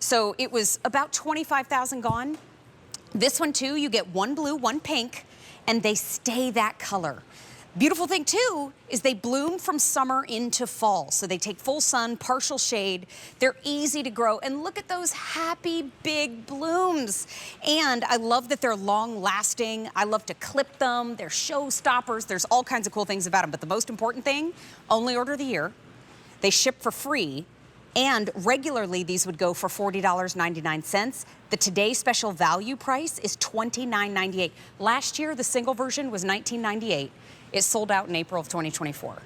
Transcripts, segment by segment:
So it was about 25,000 gone. This one too, you get one blue, one pink, and they stay that color. Beautiful thing too is they bloom from summer into fall. So they take full sun, partial shade. They're easy to grow. And look at those happy big blooms. And I love that they're long lasting. I love to clip them. They're show stoppers. There's all kinds of cool things about them. But the most important thing, only order the year. They ship for free. And regularly, these would go for $40.99. The Today special value price is $29.98. Last year, the single version was $19.98. It sold out in April of 2024.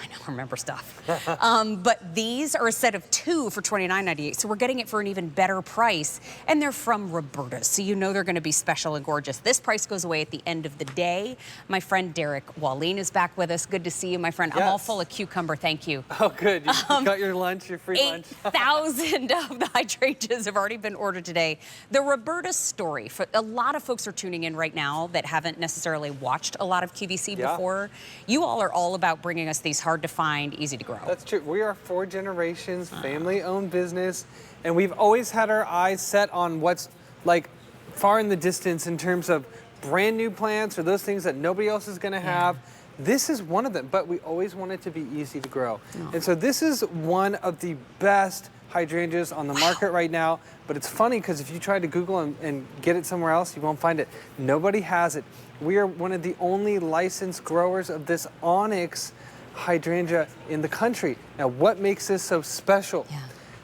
I don't remember stuff. But these are a set of 2 for $29.98. So we're getting it for an even better price. And they're from Roberta, so you know they're going to be special and gorgeous. This price goes away at the end of the day. My friend Derek Wallin is back with us. Good to see you, my friend. Yes. I'm all full of cucumber, thank you. Oh, good. You got your lunch, your free lunch. 8,000 of the hydrangeas have already been ordered today. The Roberta story, for a lot of folks are tuning in right now that haven't necessarily watched a lot of QVC before. You all are all about bringing us these hard to find, easy to grow. That's true. We are 4 generations, family-owned business, and we've always had our eyes set on what's like far in the distance in terms of brand new plants or those things that nobody else is going to have. This is one of them, but we always want it to be easy to grow. And so this is one of the best hydrangeas on the market right now, but it's funny because if you try to Google and get it somewhere else, you won't find it. Nobody has it. We are one of the only licensed growers of this Onyx hydrangea in the country. Now, what makes this so special?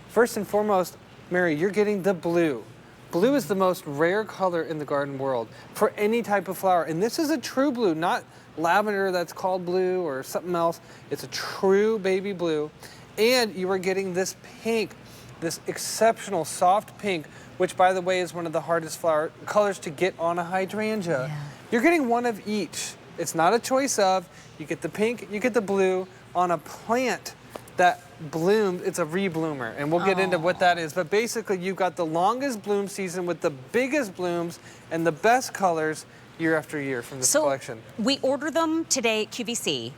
First and foremost, Mary, you're getting the blue. Blue is the most rare color in the garden world for any type of flower. And this is a true blue, not lavender that's called blue or something else. It's a true baby blue. And you are getting this pink, this exceptional soft pink, which by the way is one of the hardest flower colors to get on a hydrangea. You're getting one of each. It's not a choice of. You get the pink, you get the blue on a plant that bloomed. It's a rebloomer, and we'll get into what that is. But basically, you've got the longest bloom season with the biggest blooms and the best colors year after year from this collection. We order them today at QVC.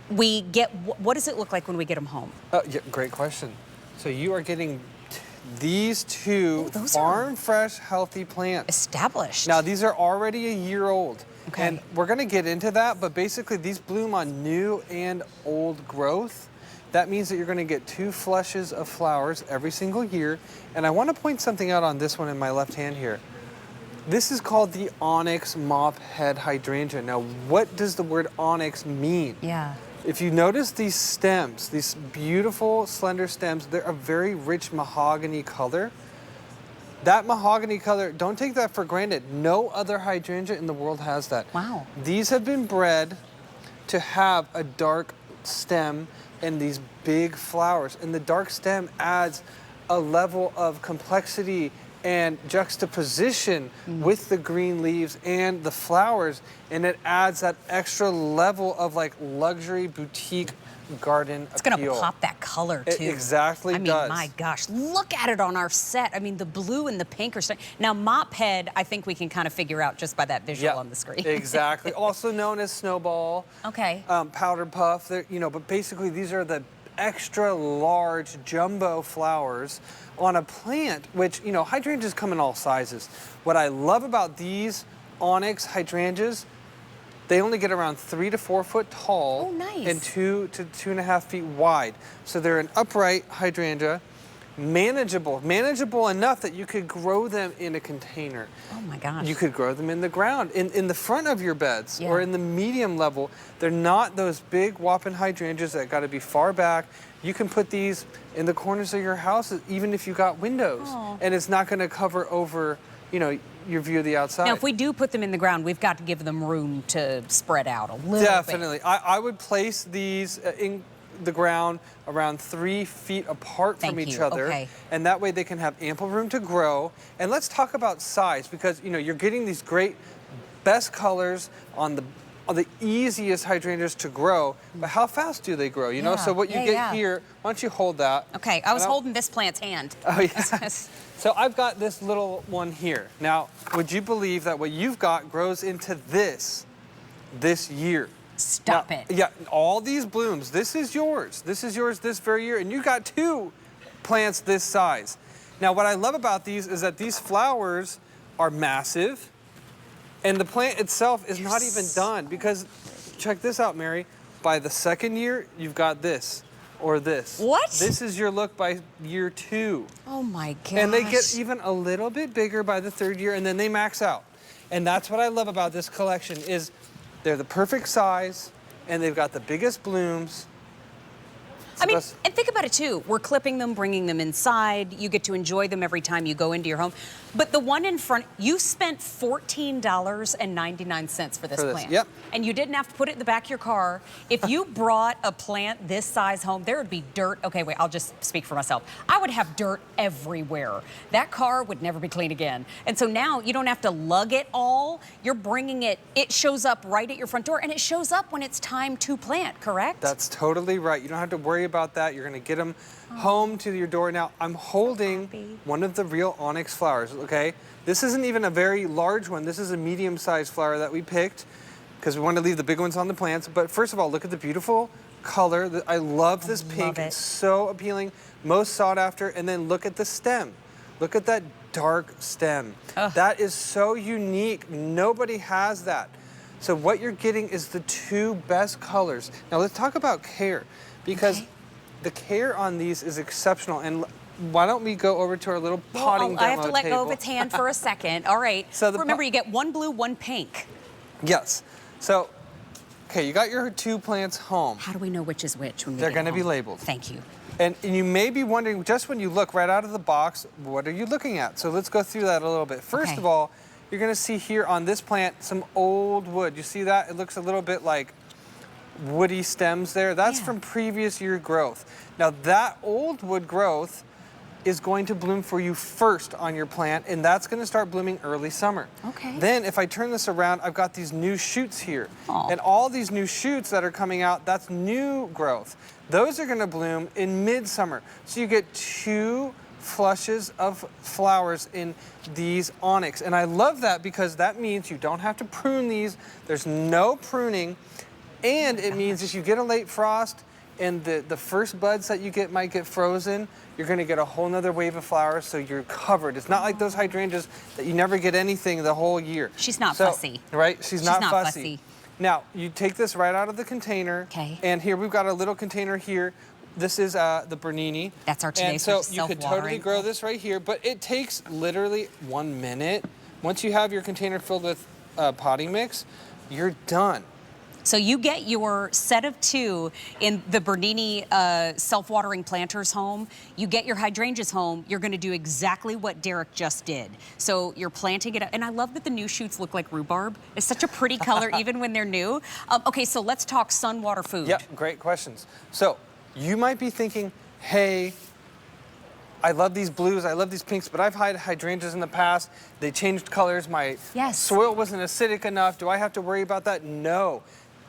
We get, what does it look like when we get them home? Yeah, great question. So you are getting these 2 farm fresh, healthy plants. Established. Now, these are already a year old. Okay. And we're going to get into that, but basically these bloom on new and old growth. That means that you're going to get 2 flushes of flowers every single year. And I want to point something out on this one in my left hand here. This is called the Onyx Mophead Hydrangea. Now, what does the word onyx mean? If you notice these stems, these beautiful slender stems, they're a very rich mahogany color. That mahogany color, don't take that for granted. No other hydrangea in the world has that. Wow. These have been bred to have a dark stem and these big flowers. And the dark stem adds a level of complexity and juxtaposition with the green leaves and the flowers. And it adds that extra level of like luxury boutique garden appeal. It's going to pop that color too. It exactly does. I mean, my gosh, look at it on our set. I mean, the blue and the pink are now Mophead. I think we can kind of figure out just by that visual on the screen. Exactly. Also known as snowball. Okay. Powder puff. You know, but basically these are the extra large jumbo flowers on a plant, which, you know, hydrangeas come in all sizes. What I love about these Onyx hydrangeas, they only get around 3 to 4 foot tall and 2 to 2.5 feet wide. So they're an upright hydrangea, manageable enough that you could grow them in a container. Oh my gosh. You could grow them in the ground, in the front of your beds or in the medium level. They're not those big whopping hydrangeas that got to be far back. You can put these in the corners of your house, even if you got windows, and it's not going to cover over, you know, your view of the outside. Now, if we do put them in the ground, we've got to give them room to spread out a little Definitely. bit. I would place these in the ground around 3 feet apart from each other. And that way they can have ample room to grow. And let's talk about size, because, you know, you're getting these great best colors on the easiest hydrangeas to grow, but how fast do they grow? You know, so what you get here, why don't you hold that? Okay, I was holding this plant's hand. Oh, yes. So I've got this little one here. Now, would you believe that what you've got grows into this year? Stop it. Yeah, all these blooms, this is yours. This is yours this very year, and you got 2 plants this size. Now, what I love about these is that these flowers are massive, and the plant itself is not even done because, check this out, Mary. By the second year, you've got this or this. What? This is your look by year 2. Oh my gosh. And they get even a little bit bigger by the 3rd year, and then they max out. And that's what I love about this collection is they're the perfect size, and they've got the biggest blooms. I mean, and think about it too. We're clipping them, bringing them inside. You get to enjoy them every time you go into your home. But the one in front, you spent $14.99 for this plant. Yep. And you didn't have to put it in the back of your car. If you brought a plant this size home, there would be dirt. Okay, wait, I'll just speak for myself. I would have dirt everywhere. That car would never be clean again. And so now you don't have to lug it all. You're bringing it, it shows up right at your front door, and it shows up when it's time to plant, correct? That's totally right. You don't have to worry about that. You're going to get them home to your door. Now, I'm holding one of the real onyx flowers, okay? This isn't even a very large one. This is a medium-sized flower that we picked because we want to leave the big ones on the plants. But first of all, look at the beautiful color. I love this pink. It's so appealing, most sought after. And then look at the stem. Look at that dark stem. That is so unique. Nobody has that. So what you're getting is the 2 best colors. Now let's talk about care, because the care on these is exceptional. And why don't we go over to our little potting demo I have to let table. go of its hand for a second. All right. So remember, you get 1 blue, 1 pink. Yes. So, okay, you got your 2 plants home. How do we know which is which when we They're get going to home? be labeled. Thank you. And you may be wondering, just when you look right out of the box, what are you looking at? So let's go through that a little bit. First of all, you're going to see here on this plant some old wood. You see that? It looks a little bit like woody stems there. That's from previous year growth. Now, that old wood growth is going to bloom for you first on your plant, and that's going to start blooming early summer. Okay. Then if I turn this around, I've got these new shoots here. And all these new shoots that are coming out, that's new growth. Those are going to bloom in midsummer. So you get 2 flushes of flowers in these onyx. And I love that because that means you don't have to prune these. There's no pruning. And it means if you get a late frost and the first buds that you get might get frozen, you're going to get a whole nother wave of flowers, so you're covered. It's not like those hydrangeas that you never get anything the whole year. She's not fussy. Right? She's not fussy. Now, you take this right out of the container. Okay. And here we've got a little container here. This is the Bernini. That's our today's And so you could totally grow this right here, but it takes literally 1 minute. Once you have your container filled with potting mix, you're done. So you get your set of 2 in the Bernini self-watering planters home. You get your hydrangeas home. You're going to do exactly what Derek just did. So you're planting it, and I love that the new shoots look like rhubarb. It's such a pretty color even when they're new. Okay, so let's talk sun, water, food. Yep, great questions. So you might be thinking, hey, I love these blues, I love these pinks, but I've had hydrangeas in the past. They changed colors. My soil wasn't acidic enough. Do I have to worry about that? No.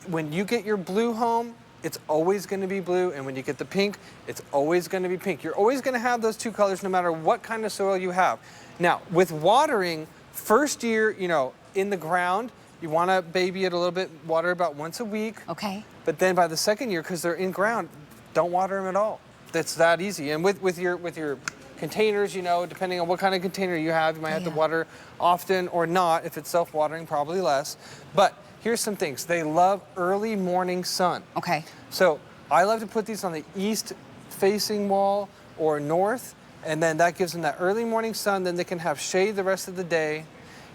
When you get your blue home, it's always going to be blue, and when you get the pink, it's always going to be pink. You're always going to have those 2 colors no matter what kind of soil you have. Now, with watering, first year, you know, in the ground, you want to baby it a little bit, water about once a week. Okay. But then by the second year, because they're in ground, don't water them at all. That's that easy. And with your containers, you know, depending on what kind of container you have, you might have to water often or not. If it's self-watering, probably less. But here's some things. They love early morning sun. Okay. So I love to put these on the east-facing wall or north, and then that gives them that early morning sun. Then they can have shade the rest of the day.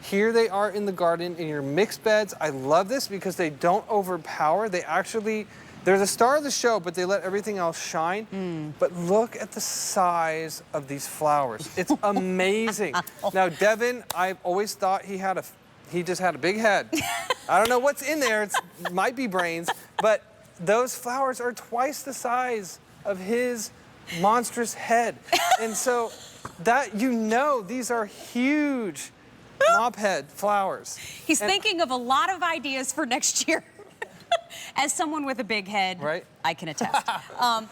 Here they are in the garden in your mixed beds. I love this because they don't overpower. They're the star of the show, but they let everything else shine. But look at the size of these flowers. It's amazing. Now, Devin, I've always thought he just had a big head. I don't know what's in there. It might be brains, but those flowers are twice the size of his monstrous head. And so these are huge mophead flowers. He's thinking of a lot of ideas for next year. As someone with a big head, I can attest.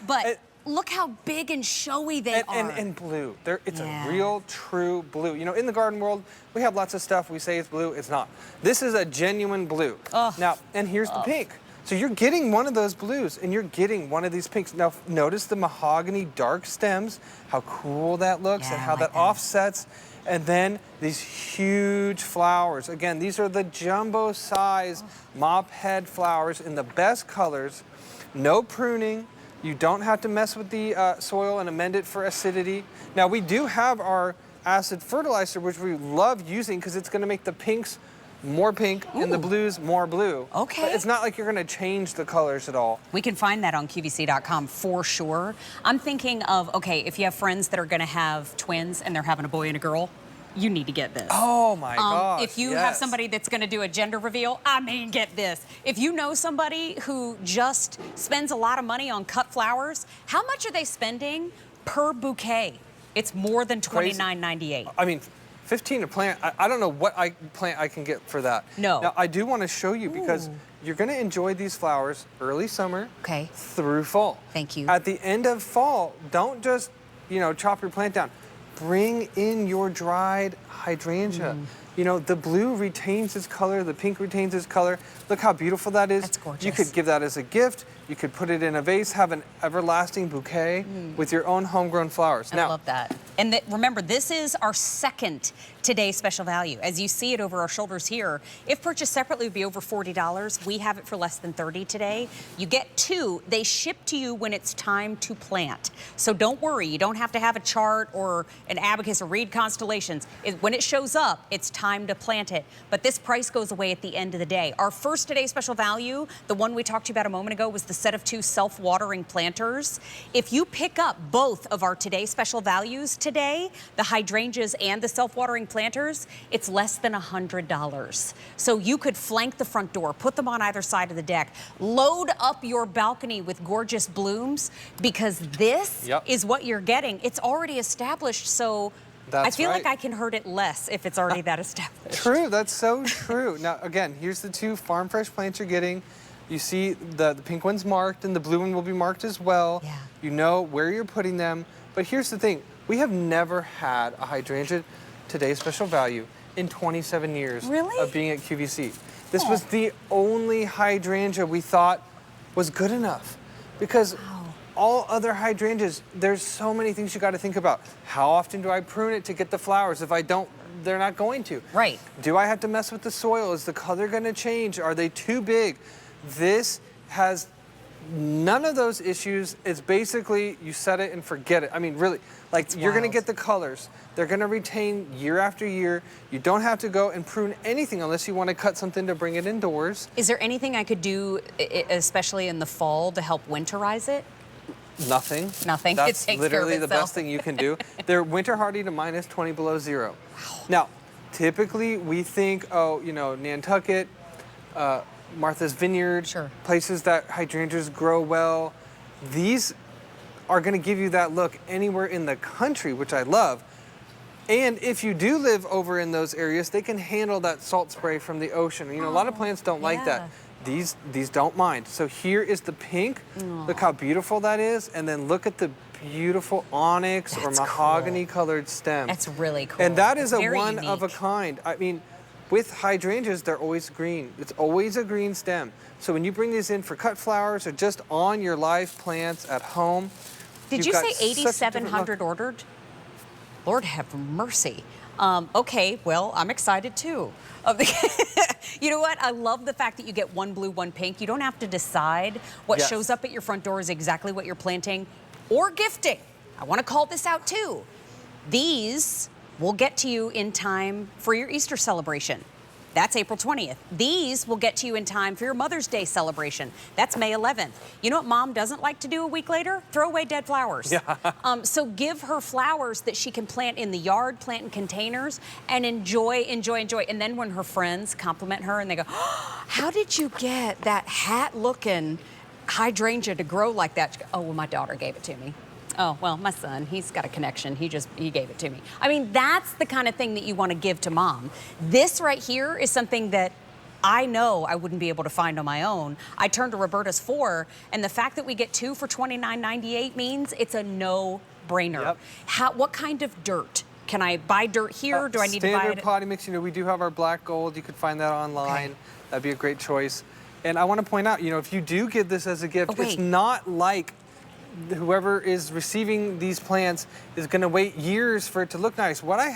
But look how big and showy they are. And blue. It's a real, true blue. You know, in the garden world, we have lots of stuff. We say it's blue. It's not. This is a genuine blue. Now, and here's the pink. So you're getting one of those blues and you're getting one of these pinks. Now notice the mahogany dark stems, how cool that looks, Yeah, and I how like that that. offsets. And then these huge flowers. Again, these are the jumbo size mop head flowers in the best colors. No pruning. You don't have to mess with the soil and amend it for acidity. Now we do have our acid fertilizer, which we love using because it's going to make the pinks more pink and the blues more blue. Okay. But it's not like you're going to change the colors at all. We can find that on QVC.com for sure. I'm thinking of, okay, if you have friends that are gonna have twins and they're having a boy and a girl, you need to get this. Oh my gosh, If you have yes. somebody that's gonna do a gender reveal, I mean, get this. If you know somebody who just spends a lot of money on cut flowers, how much are they spending per bouquet? It's more than Crazy. $29.98. I mean, 15 a plant. I don't know what plant I can get for that. No. Now, I do want to show you because you're going to enjoy these flowers early summer Okay. through fall. Thank you. At the end of fall, don't just, chop your plant down. Bring in your dried hydrangea. You know, the blue retains its color, the pink retains its color. Look how beautiful that is. That's gorgeous. You could give that as a gift. You could put it in a vase, have an everlasting bouquet with your own homegrown flowers. I love that. And remember, this is our second Today Special Value. As you see it over our shoulders here, if purchased separately, it would be over $40. We have it for less than $30 today. You get two. They ship to you when it's time to plant. So don't worry. You don't have to have a chart or an abacus or read constellations. When it shows up, it's time to plant it. But this price goes away at the end of the day. Our first Today Special Value, the one we talked to you about a moment ago, was the set of 2 self-watering planters. If you pick up both of our Today Special Values today, the hydrangeas and the self-watering planters, it's less than $100. So you could flank the front door, put them on either side of the deck, load up your balcony with gorgeous blooms, because this is what you're getting. It's already established, so I feel like I can hurt it less if it's already that established. True, that's so true. Now, again, here's the 2 farm fresh plants you're getting. You see the pink one's marked and the blue one will be marked as well. Yeah. You know where you're putting them. But here's the thing. We have never had a hydrangea Today Special Value in 27 years of being at QVC. This was the only hydrangea we thought was good enough, because all other hydrangeas, there's so many things you got to think about. How often do I prune it to get the flowers? If I don't, they're not going to. Right. Do I have to mess with the soil? Is the color going to change? Are they too big? This has none of those issues. It's basically you set it and forget it. I mean, really, like you're going to get the colors. They're going to retain year after year. You don't have to go and prune anything unless you want to cut something to bring it indoors. Is there anything I could do, especially in the fall, to help winterize it? Nothing. Nothing. That's It takes literally care of the itself. best thing you can do. They're winter hardy to minus 20 below zero. Now, typically we think, Nantucket, Martha's Vineyard, places that hydrangeas grow well. These are going to give you that look anywhere in the country, which I love. And if you do live over in those areas, they can handle that salt spray from the ocean. A lot of plants don't like that. These don't mind. So here is the pink. Look how beautiful that is. And then look at the beautiful onyx or mahogany colored stem. That's really cool. And that is a Very one of a unique. kind. I mean, with hydrangeas, they're always green. It's always a green stem. So when you bring these in for cut flowers or just on your live plants at home, Did you say 8,700 ordered? Lord have mercy. Okay, well, I'm excited too. You know what? I love the fact that you get one blue, one pink. You don't have to decide what shows up at your front door is exactly what you're planting or gifting. I want to call this out too. These will get to you in time for your Easter celebration. That's April 20th. These will get to you in time for your Mother's Day celebration. That's May 11th. You know what Mom doesn't like to do a week later? Throw away dead flowers. So give her flowers that she can plant in the yard, plant in containers, and enjoy. And then when her friends compliment her and they go, oh, how did you get that hat-looking hydrangea to grow like that? She goes, oh, well, my daughter gave it to me. Oh, well, my son, he's got a connection. He gave it to me. I mean, that's the kind of thing that you want to give to Mom. This right here is something that I know I wouldn't be able to find on my own. I turned to Roberta's 4, and the fact that we get 2 for $29.98 means it's a no-brainer. What kind of dirt? Can I buy dirt here? Do I need to buy it? Standard potting mix. We do have our black gold. You could find that online. That'd be a great choice. And I want to point out, you know, if you do give this as a gift, it's not like whoever is receiving these plants is going to wait years for it to look nice. What I